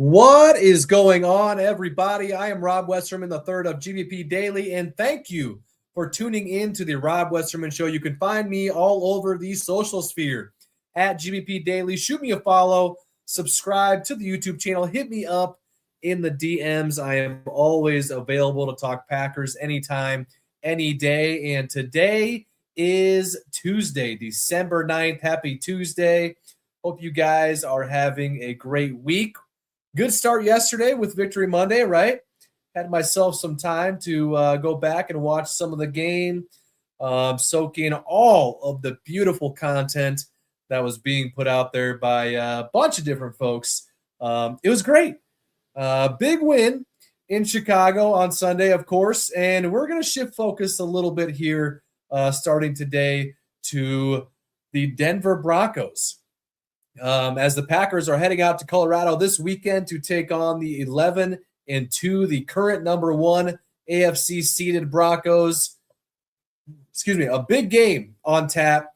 What is going on, everybody? I am Rob Westerman, the third of GBP Daily, and thank you for tuning in to the Rob Westerman Show. You can find me all over the social sphere at GBP Daily. Shoot me a follow, subscribe to the YouTube channel, hit me up in the DMs. I am always available to talk Packers anytime, any day, and today is Tuesday, December 9th. Happy Tuesday. Hope you guys are having a great week. Good start yesterday with Victory Monday, right? Had myself some time to go back and watch some of the game, soak in all of the beautiful content that was being put out there by a bunch of different folks. It was great. Big win in Chicago on Sunday, of course, and we're going to shift focus a little bit here starting today to the Denver Broncos. As the Packers are heading out to Colorado this weekend to take on the 11-2, the current number one AFC seeded Broncos. A big game on tap.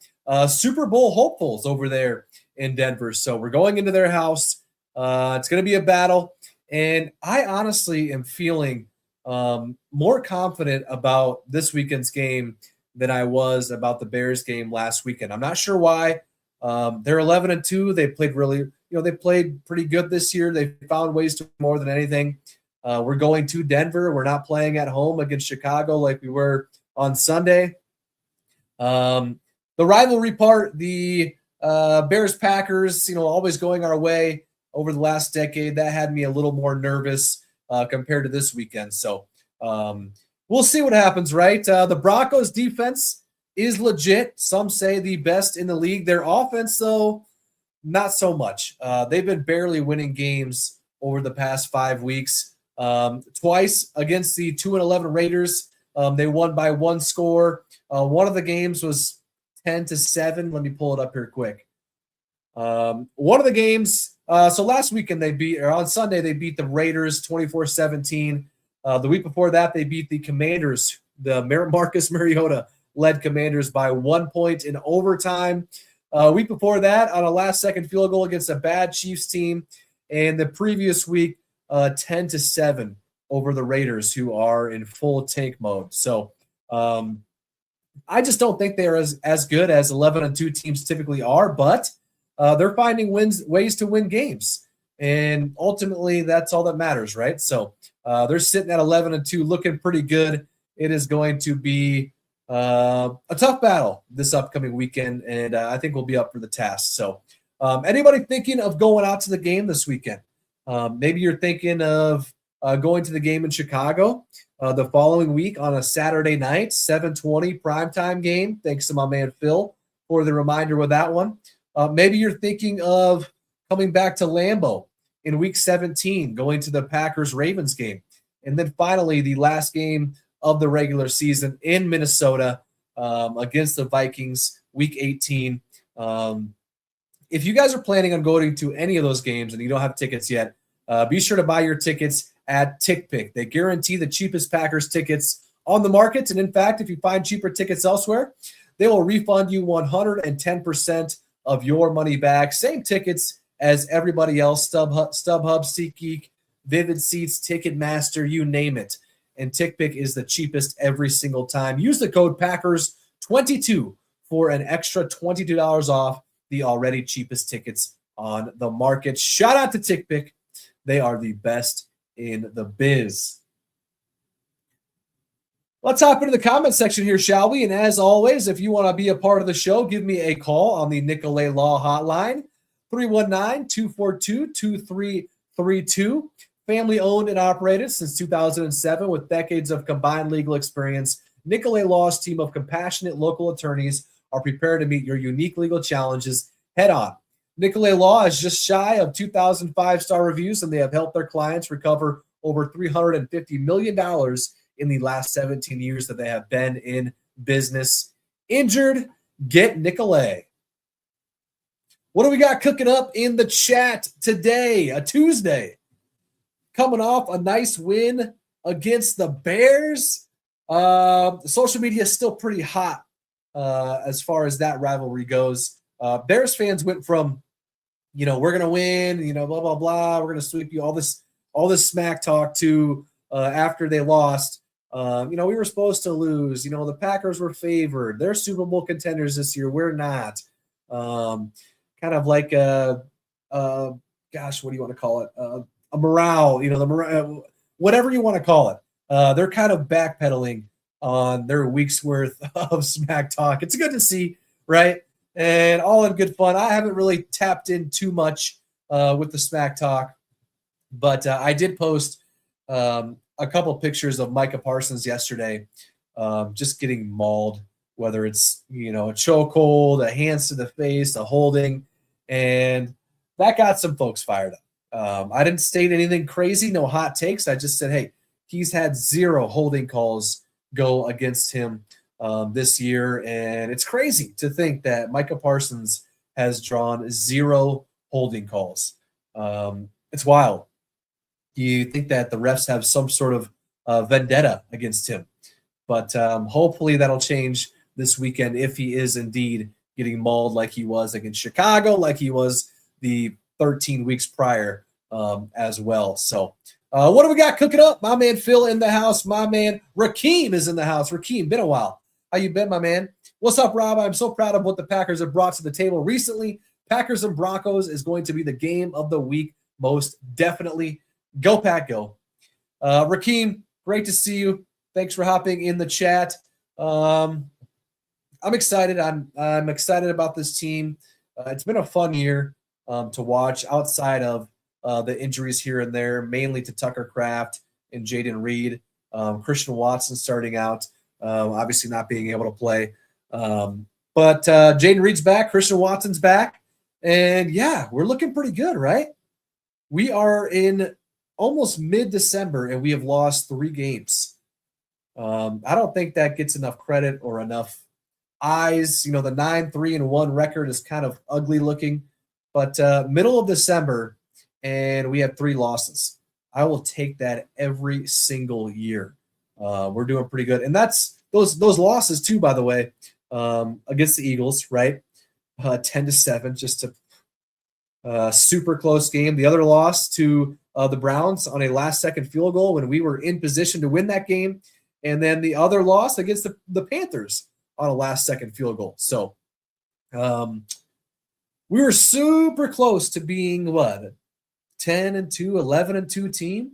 Super Bowl hopefuls over there in Denver. So we're going into their house. It's going to be a battle. And I honestly am feeling more confident about this weekend's game than I was about the Bears game last weekend. I'm not sure why. They're 11-2. They played they played pretty good this year. They found ways to more than anything. We're going to Denver. We're not playing at home against Chicago like we were on Sunday. The rivalry part, the Bears Packers, always going our way over the last decade. That had me a little more nervous compared to this weekend. So we'll see what happens, right? The Broncos defense is legit. Some say the best in the league. Their offense, though, not so much. They've been barely winning games over the past 5 weeks. Twice against the 2-11 Raiders, they won by one score. One of the games was 10-7. Let me pull it up here quick. One of the games, so last weekend on Sunday, they beat the Raiders 24-17. The week before that, they beat the Commanders, the Marcus Mariota led Commanders by 1 point in overtime. Week before that, on a last-second field goal against a bad Chiefs team. And the previous week, 10-7 over the Raiders, who are in full tank mode. So I just don't think they're as good as 11-2 teams typically are, but they're finding ways to win games. And ultimately, that's all that matters, right? So they're sitting at 11-2, looking pretty good. It is going to be a tough battle this upcoming weekend, and I think we'll be up for the task. So anybody thinking of going out to the game this weekend? Maybe you're thinking of going to the game in Chicago the following week on a Saturday night, 7:20 primetime game. Thanks to my man Phil for the reminder with that one. Maybe you're thinking of coming back to Lambeau in week 17, going to the Packers-Ravens game. And then finally, the last game of the regular season in Minnesota against the Vikings, week 18. If you guys are planning on going to any of those games and you don't have tickets yet, be sure to buy your tickets at TickPick. They guarantee the cheapest Packers tickets on the market. And in fact, if you find cheaper tickets elsewhere, they will refund you 110% of your money back. Same tickets as everybody else, StubHub, SeatGeek, Vivid Seats, Ticketmaster, you name it. And TickPick is the cheapest every single time. Use the code Packers22 for an extra $22 off the already cheapest tickets on the market. Shout out to TickPick. They are the best in the biz. Let's hop into the comment section here, shall we? And as always, if you want to be a part of the show, give me a call on the Nicolet Law hotline, 319-242-2332. Family owned and operated since 2007 with decades of combined legal experience. Nicolet Law's team of compassionate local attorneys are prepared to meet your unique legal challenges head on. Nicolet Law is just shy of 2,000 5-star reviews, and they have helped their clients recover over $350 million in the last 17 years that they have been in business. Injured? Get Nicolet. What do we got cooking up in the chat today? A Tuesday. Coming off a nice win against the Bears. Social media is still pretty hot as far as that rivalry goes. Bears fans went from we're going to win, blah, blah, blah. We're going to sweep you, all this smack talk to after they lost. We were supposed to lose. The Packers were favored. They're Super Bowl contenders this year. We're not. Kind of like gosh, what do you want to call it? A morale, the morale, whatever you want to call it. They're kind of backpedaling on their week's worth of smack talk. It's good to see, right? And all in good fun. I haven't really tapped in too much with the smack talk, but I did post a couple pictures of Micah Parsons yesterday, just getting mauled, whether it's, a chokehold, a hands to the face, a holding, and that got some folks fired up. I didn't state anything crazy, no hot takes. I just said, hey, he's had 0 holding calls go against him this year, and it's crazy to think that Micah Parsons has drawn 0 holding calls. It's wild. You think that the refs have some sort of vendetta against him, but hopefully that'll change this weekend if he is indeed getting mauled like he was against Chicago, like he was the 13 weeks prior as well. So what do we got cooking up? My man Phil in the house. My man Rakeem is in the house. Rakeem, been a while. How you been, my man? What's up, Rob? I'm so proud of what the Packers have brought to the table recently. Packers and Broncos is going to be the game of the week, most definitely. Go Pack, go. Rakeem, great to see you. Thanks for hopping in the chat. I'm excited. I'm excited about this team. It's been a fun year to watch outside of the injuries here and there, mainly to Tucker Kraft and Jaden Reed. Christian Watson starting out, obviously not being able to play. But Jaden Reed's back. Christian Watson's back. And, yeah, we're looking pretty good, right? We are in almost mid-December, and we have lost 3 games. I don't think that gets enough credit or enough eyes. The 9-3-1 record is kind of ugly looking. But middle of December, and we have 3 losses. I will take that every single year. We're doing pretty good. And that's those losses, too, by the way, against the Eagles, right? 10-7, just a super close game. The other loss to the Browns on a last-second field goal when we were in position to win that game. And then the other loss against the Panthers on a last-second field goal. So we were super close to being, 10-2, 11-2 team.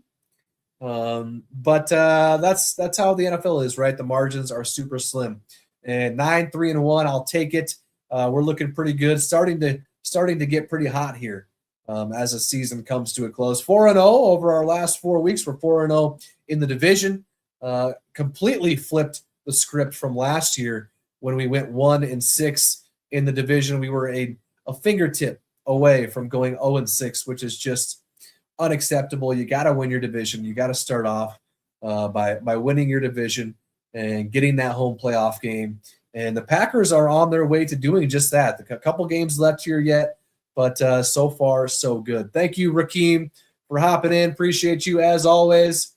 But that's how the NFL is, right? The margins are super slim. And 9-3-1, I'll take it. We're looking pretty good. Starting to get pretty hot here as the season comes to a close. 4-0 over our last 4 weeks. We're 4-0 in the division. Completely flipped the script from last year when we went 1-6 in the division. We were a fingertip away from going 0-6, which is just unacceptable. You got to win your division. You got to start off by winning your division and getting that home playoff game. And the Packers are on their way to doing just that. A couple games left here yet, but so far, so good. Thank you, Rakeem, for hopping in. Appreciate you as always.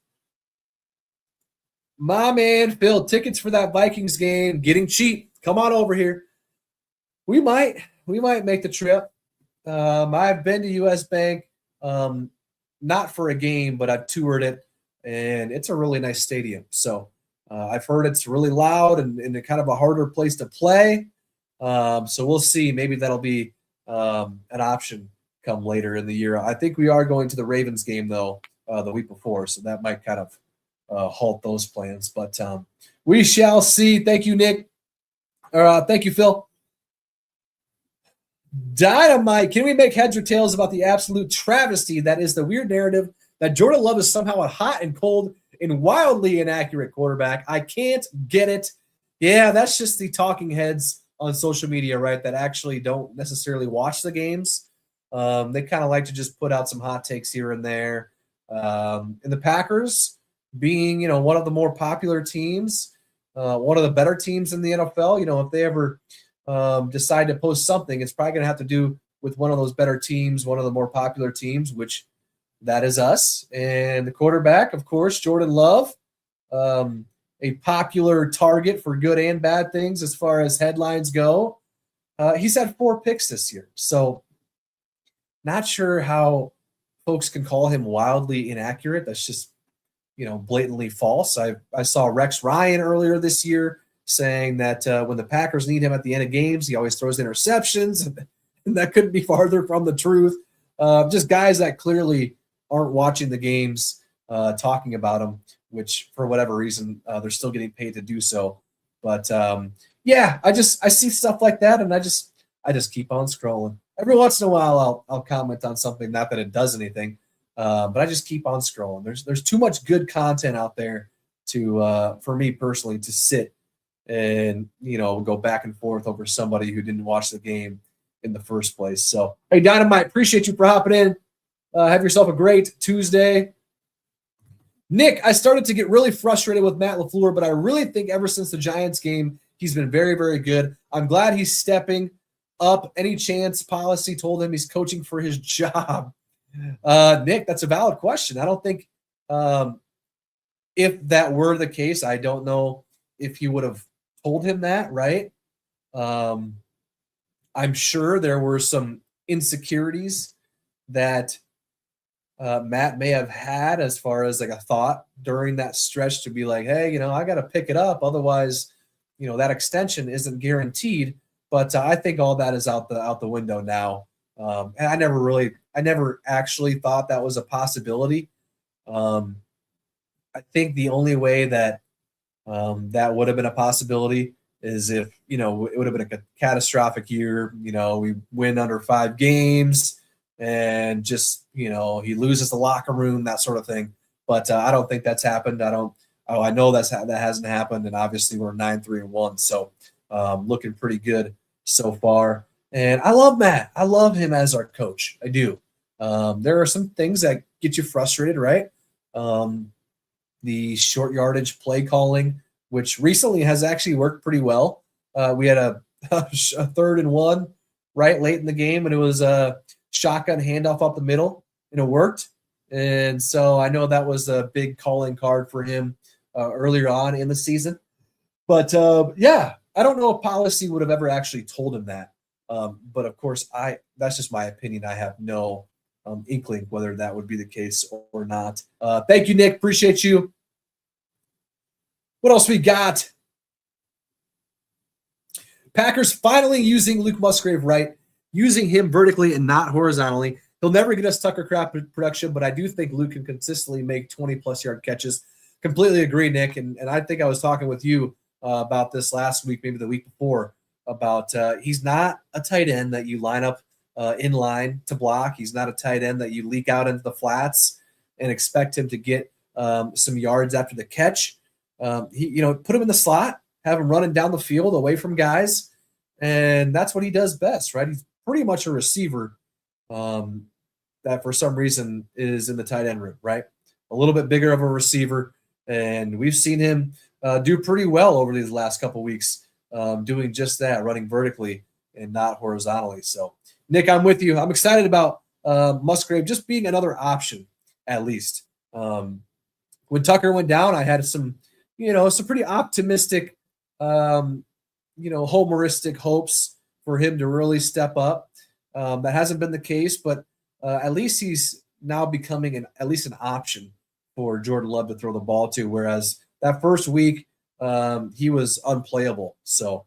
My man, Phil, tickets for that Vikings game, getting cheap. Come on over here. We might make the trip. I've been to US Bank, not for a game, but I've toured it, and it's a really nice stadium. So I've heard it's really loud and kind of a harder place to play. So we'll see. Maybe that'll be an option come later in the year. I think we are going to the Ravens game, though, the week before, so that might kind of halt those plans. But we shall see. Thank you, Nick. Thank you, Phil. Dynamite. Can we make heads or tails about the absolute travesty that is the weird narrative that Jordan Love is somehow a hot and cold and wildly inaccurate quarterback? I can't get it. Yeah, that's just the talking heads on social media, right, that actually don't necessarily watch the games. They kind of like to just put out some hot takes here and there. And the Packers being, one of the more popular teams, one of the better teams in the NFL, if they ever decide to post something, it's probably going to have to do with one of those better teams, one of the more popular teams, which that is us. And the quarterback, of course, Jordan Love, a popular target for good and bad things as far as headlines go. He's had 4 picks this year. So Not sure how folks can call him wildly inaccurate. That's just, blatantly false. I saw Rex Ryan earlier this year saying that when the Packers need him at the end of games, he always throws interceptions, and that couldn't be farther from the truth. Just guys that clearly aren't watching the games, talking about them, which for whatever reason they're still getting paid to do so. But yeah, I see stuff like that, and I just keep on scrolling. Every once in a while, I'll comment on something, not that it does anything, but I just keep on scrolling. There's too much good content out there to for me personally to sit and go back and forth over somebody who didn't watch the game in the first place. So hey, Dynamite, appreciate you for hopping in. Have yourself a great Tuesday. Nick, I started to get really frustrated with Matt LaFleur, but I really think ever since the Giants game, he's been very, very good. I'm glad he's stepping up. Any chance policy told him he's coaching for his job? Nick, that's a valid question. I don't think if that were the case, I don't know if he would have told him that, right? I'm sure there were some insecurities that Matt may have had as far as like a thought during that stretch to be like, hey, I got to pick it up. Otherwise, that extension isn't guaranteed. But I think all that is out the window now. And I never actually thought that was a possibility. I think the only way that that would have been a possibility is if, it would have been a catastrophic year. We win under 5 games and just, he loses the locker room, that sort of thing. But I don't think that's happened. I know that hasn't happened. And obviously we're 9-3-1. So looking pretty good so far. And I love Matt. I love him as our coach. I do. There are some things that get you frustrated, right? The short yardage play calling, which recently has actually worked pretty well. We had a 3rd and 1 right late in the game, and it was a shotgun handoff up the middle, and it worked. And so I know that was a big calling card for him earlier on in the season. But yeah, I don't know if policy would have ever actually told him that. But of course, that's just my opinion. I have no inkling whether that would be the case or not. Thank you, Nick. Appreciate you. What else we got? Packers finally using Luke Musgrave right, using him vertically and not horizontally. He'll never get us Tucker Craft production, but I do think Luke can consistently make 20-plus yard catches. Completely agree, Nick. And I think I was talking with you about this last week, maybe the week before, about he's not a tight end that you line up in line to block. He's not a tight end that you leak out into the flats and expect him to get some yards after the catch. Put him in the slot, have him running down the field away from guys, and that's what he does best, right? He's pretty much a receiver that for some reason is in the tight end room, right? A little bit bigger of a receiver, and we've seen him do pretty well over these last couple weeks, doing just that, running vertically and not horizontally. So, Nick, I'm with you. I'm excited about Musgrave just being another option, at least. When Tucker went down, I had some pretty optimistic, homeristic hopes for him to really step up. That hasn't been the case, but at least he's now becoming at least an option for Jordan Love to throw the ball to, whereas that first week he was unplayable. So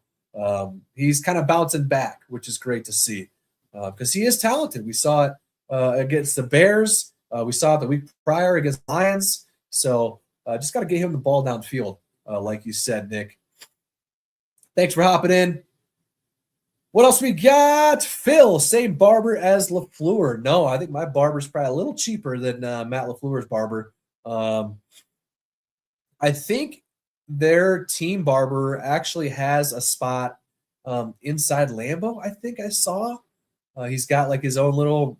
he's kind of bouncing back, which is great to see because he is talented. We saw it against the Bears. We saw it the week prior against the Lions. So just got to get him the ball downfield, like you said, Nick. Thanks for hopping in. What else we got? Phil, same barber as LaFleur. No, I think my barber's probably a little cheaper than Matt LaFleur's barber. I think their team barber actually has a spot inside Lambeau. I think I saw. He's got like his own little,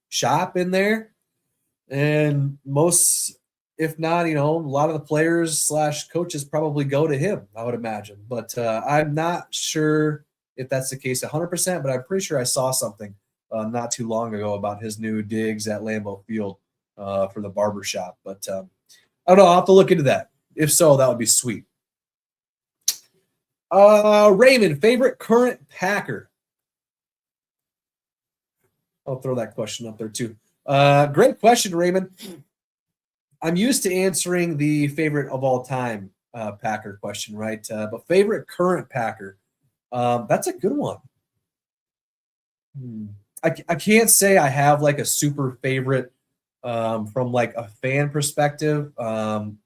shop in there. And most, if not, a lot of the players / coaches probably go to him, I would imagine. But I'm not sure if that's the case 100%, but I'm pretty sure I saw something not too long ago about his new digs at Lambeau Field for the barbershop. But I don't know. I'll have to look into that. If so, that would be sweet. Raymond, favorite current Packer? I'll throw that question up there too. Great question, Raymond. I'm used to answering the favorite of all time Packer question, right? But favorite current Packer, that's a good one. I can't say I have like a super favorite from like a fan perspective. Jordan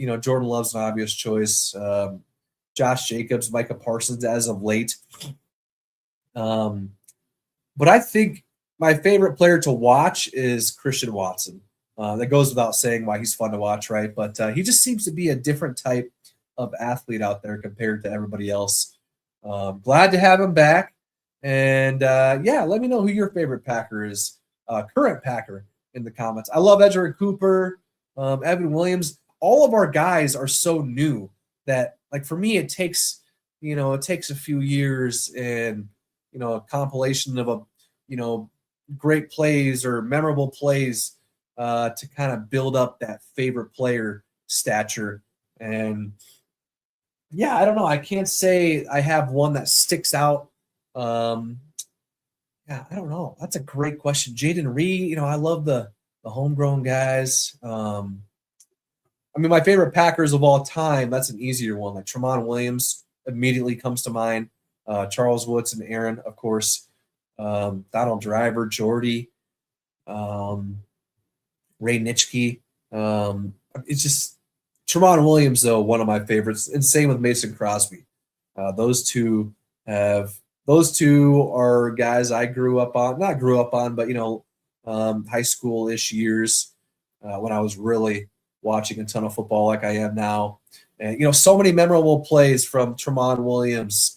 Love's an obvious choice. Josh Jacobs, Micah Parsons as of late. But I think my favorite player to watch is Christian Watson. That goes without saying why he's fun to watch, right? But he just seems to be a different type of athlete out there compared to everybody else. Glad to have him back. And let me know who your favorite Packer is, current Packer, in the comments. I love Edgerrin Cooper, Evan Williams. All of our guys are so new that, like, for me, it takes a few years and, a compilation of great plays or memorable plays to kind of build up that favorite player stature. And yeah, I don't know. I can't say I have one that sticks out. I don't know. That's a great question. Jaden Reed, I love the homegrown guys. My favorite Packers of all time, that's an easier one. Like Tramon Williams immediately comes to mind. Charles Woodson, Aaron, of course. Donald Driver, Jordy, Ray Nitschke. It's just Tramon Williams, though, one of my favorites. And same with Mason Crosby. Those two are guys I grew up on. Not grew up on, but high school-ish years when I was really watching a ton of football like I am now. And so many memorable plays from Tramon Williams,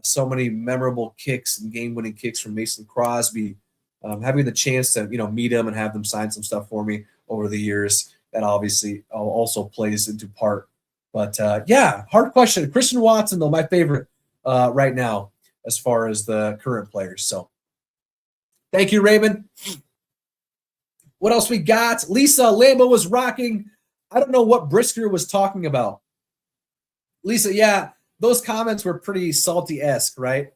so many memorable kicks and game-winning kicks from Mason Crosby. Having the chance to meet him and have them sign some stuff for me over the years, that obviously also plays into part. But hard question. Christian Watson, though, my favorite right now as far as the current players. So thank you, Raymond. What else we got? Lisa Lambo was rocking. I don't know what Brisker was talking about. Lisa, yeah, those comments were pretty salty-esque, right?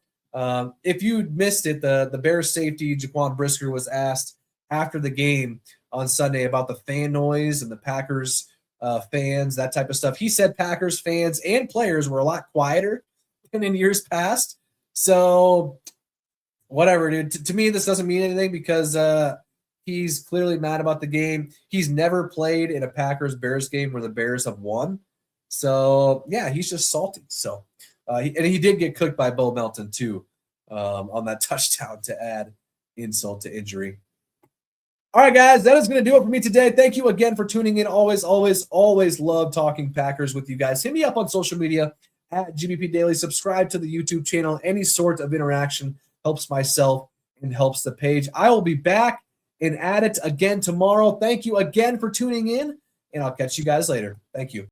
If you missed it, the Bears safety, Jaquan Brisker, was asked after the game on Sunday about the fan noise and the Packers fans, that type of stuff. He said Packers fans and players were a lot quieter than in years past. So whatever, dude. To me, this doesn't mean anything because he's clearly mad about the game. He's never played in a Packers-Bears game where the Bears have won. So, yeah, he's just salty. So, and he did get cooked by Bo Melton, too, on that touchdown to add insult to injury. All right, guys, that is going to do it for me today. Thank you again for tuning in. Always, always, always love talking Packers with you guys. Hit me up on social media at GBP Daily. Subscribe to the YouTube channel. Any sort of interaction helps myself and helps the page. I will be back and at it again tomorrow. Thank you again for tuning in, and I'll catch you guys later. Thank you.